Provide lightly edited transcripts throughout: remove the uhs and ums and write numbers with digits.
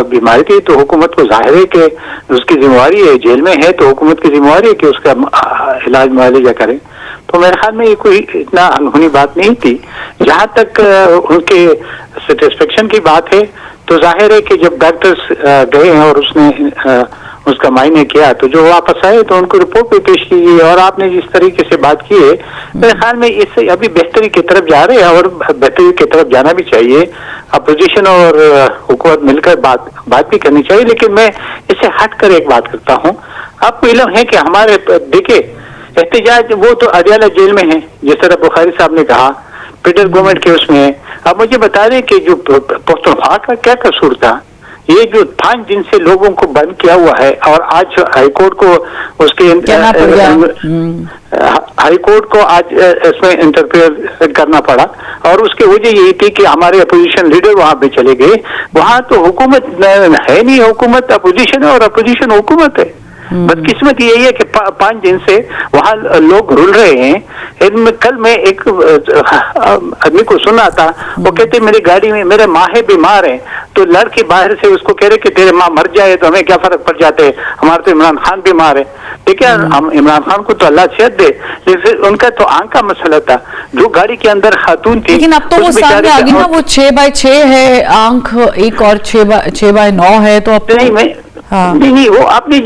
बीमारी थी तो हुकूमत को जाहिर है कि उसकी जिम्मेवारी है, जेल में है तो हुकूमत की जिम्मेवारी है कि उसका इलाज मुआवजा करे। तो मेरे ख्याल में ये कोई इतना अनहोनी बात नहीं थी। जहाँ तक उनके सेटिस्फेक्शन की बात है तो जाहिर है कि जब डॉक्टर्स गए हैं और उसने उसका मायने किया तो जो वापस आए तो उनको रिपोर्ट भी पेश की गई। और आपने जिस तरीके से बात की है मेरे ख्याल में इससे अभी बेहतरी की तरफ जा रहे हैं और बेहतरी की तरफ जाना भी चाहिए। अपोजिशन और हुकूमत मिलकर बात भी करनी चाहिए। लेकिन मैं इससे हट कर एक बात करता हूँ, आपको इल्म है कि हमारे देखिए एहतजाज वो तो अडियाला जेल में है जिस तरह बुखारी साहब ने कहा, फेडरल गवर्नमेंट के उसमें है। अब मुझे बता दें कि जो पख्तूनख्वा का क्या कसूर था, ये जो 5 दिन से लोगों को बंद किया हुआ है और आज हाईकोर्ट को उसके हाईकोर्ट को आज इसमें इंटरफेयर करना पड़ा और उसकी वजह यही थी कि हमारे अपोजिशन लीडर वहां पे चले गए। वहां तो हुकूमत है नहीं, हुकूमत अपोजिशन है और अपोजिशन हुकूमत है। बदकिस्मत यही है कि 5 दिन से वहाँ लोग रुल रहे हैं। इनमें कल मैं एक आदमी को सुना था, वो कहते मेरी गाड़ी में मेरे माँ है बीमार है तो लड़के बाहर से उसको कह रहे कि तेरे माँ मर जाए तो हमें क्या फर्क पड़ जाता है, हमारे तो इमरान खान बीमार है। ठीक है, हम इमरान खान को तो अल्लाह सेहत दे, लेकिन उनका तो आंख का मसला था। जो गाड़ी के अंदर खातून थी, लेकिन अब तो वो सामने आ गई ना, वो 6x6 है आंख, एक और 6x9 है। तो अब नहीं नहीं वो अपनी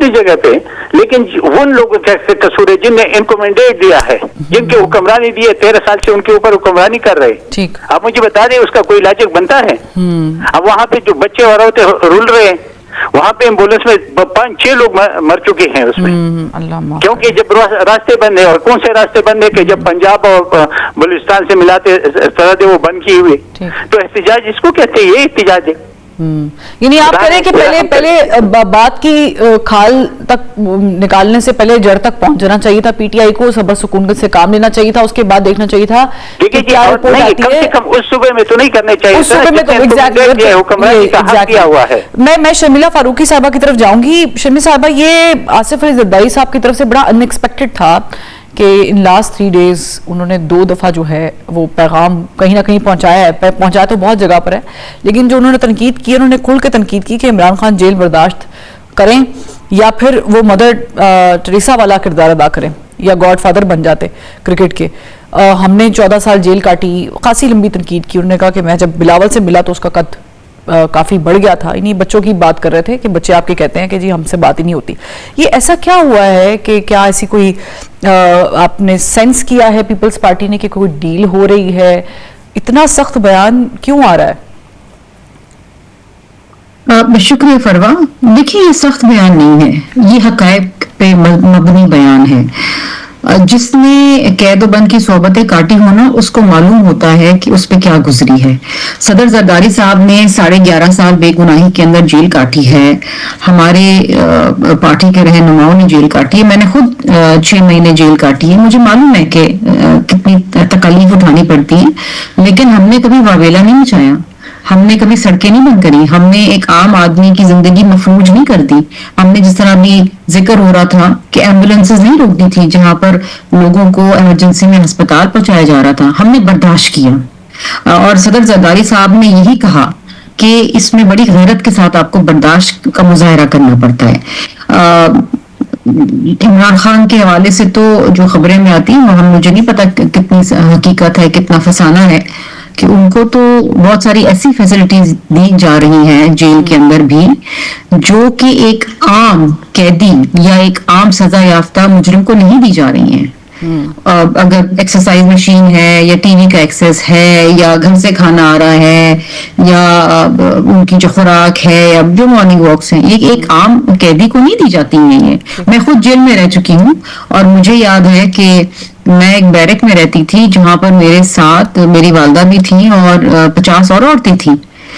जगह पे, लेकिन उन लोगों का कसूर है जिनने इनको मैंडेट दिया है, जिनके हुक्मरानी दिए 13 साल से उनके ऊपर हुक्मरानी कर रहे। ठीक, आप मुझे बता दें उसका कोई लाजिक बनता है? अब वहाँ पे जो बच्चे और औरतें रुल रहे हैं, वहाँ पे एम्बुलेंस में 5-6 लोग मर चुके हैं उसमें, क्योंकि जब रास्ते बंद है। और कौन से रास्ते बंद है कि जब पंजाब और बलूचिस्तान से मिलाते सरहदें वो बंद की हुई। तो एहतजाज इसको कहते हैं, ये एहतजाज है। यानी आप कह रहे हैं कि पहले बात की खाल तक निकालने से पहले जड़ तक पहुंचना चाहिए था। पीटीआई को सबर सुकून से काम लेना चाहिए था, उसके बाद देखना चाहिए था कि क्या रिपोर्ट आती है। कम उस सूबे में तो नहीं करने चाहिए, उस सूबे में तो मैं शर्मिला फारूकी साहबा की तरफ जाऊंगी। शर्मिला साहबा, ये आसिफ अली जरदारी साहब की तरफ से बड़ा अनएक्सपेक्टेड था कि इन लास्ट 3 डेज उन्होंने 2 दफ़ा जो है वो पैगाम कहीं ना कहीं पहुंचाया है। पहुंचाया तो बहुत जगह पर है, लेकिन जो उन्होंने तनकीद की, उन्होंने खुल के तनकीद की कि इमरान खान जेल बर्दाश्त करें या फिर वो मदर टेरेसा वाला किरदार अदा करें या गॉडफादर बन जाते क्रिकेट के। हमने 14 साल जेल काटी, खासी लंबी तनकीद की। उन्होंने कहा कि मैं जब बिलावल से मिला तो उसका कद काफ़ी बढ़ गया था। इन्हीं बच्चों की बात कर रहे थे कि बच्चे आपके कहते हैं कि जी हमसे बात ही नहीं होती। ये ऐसा क्या हुआ है कि क्या ऐसी कोई आपने सेंस किया है पीपल्स पार्टी ने कि कोई डील हो रही है? इतना सख्त बयान क्यों आ रहा है? शुक्रिया फरवा। देखिए, ये सख्त बयान नहीं है, ये हकायक पे मबनी बयान है। जिसने कैद बंद की सोबतें काटी हो ना, उसको मालूम होता है कि उस पर क्या गुजरी है। सदर जरदारी साहब ने 11.5 साल बेगुनाही के अंदर जेल काटी है, हमारे पार्टी के रहनुमाओं ने जेल काटी है, मैंने खुद 6 महीने जेल काटी है। मुझे मालूम है कि कितनी तकलीफ उठानी पड़ती है, लेकिन हमने कभी वावेला नहीं मचाया, हमने कभी सड़कें नहीं बंद करी, हमने एक आम आदमी की जिंदगी मफलूज नहीं कर दी। हमने जिस तरह अभी जिक्र हो रहा था कि एम्बुलेंसेस नहीं रोक दी थी जहां पर लोगों को इमरजेंसी में अस्पताल पहुंचाया जा रहा था, हमने बर्दाश्त किया। और सदर जरदारी साहब ने यही कहा कि इसमें बड़ी गैरत के साथ आपको बर्दाश्त का मुजाहरा करना पड़ता है। इमरान खान के हवाले से तो जो खबरें में आती हैं, मुझे नहीं पता कितनी हकीकत है, कितना फसाना है, कि उनको तो बहुत सारी ऐसी फैसिलिटीज दी जा रही हैं जेल के अंदर भी जो कि एक आम कैदी या एक आम सजा याफ्ता मुजरिम को नहीं दी जा रही हैं। अगर एक्सरसाइज मशीन है या टीवी का एक्सेस है या घर से खाना आ रहा है या उनकी जो खुराक है या जो मॉर्निंग वॉक्स हैं, एक आम कैदी को नहीं दी जाती हैं। ये मैं खुद जेल में रह चुकी हूँ और मुझे याद है कि मैं एक बैरक में रहती थी जहां पर मेरे साथ मेरी वालदा भी थी और 50 और औरतें थी।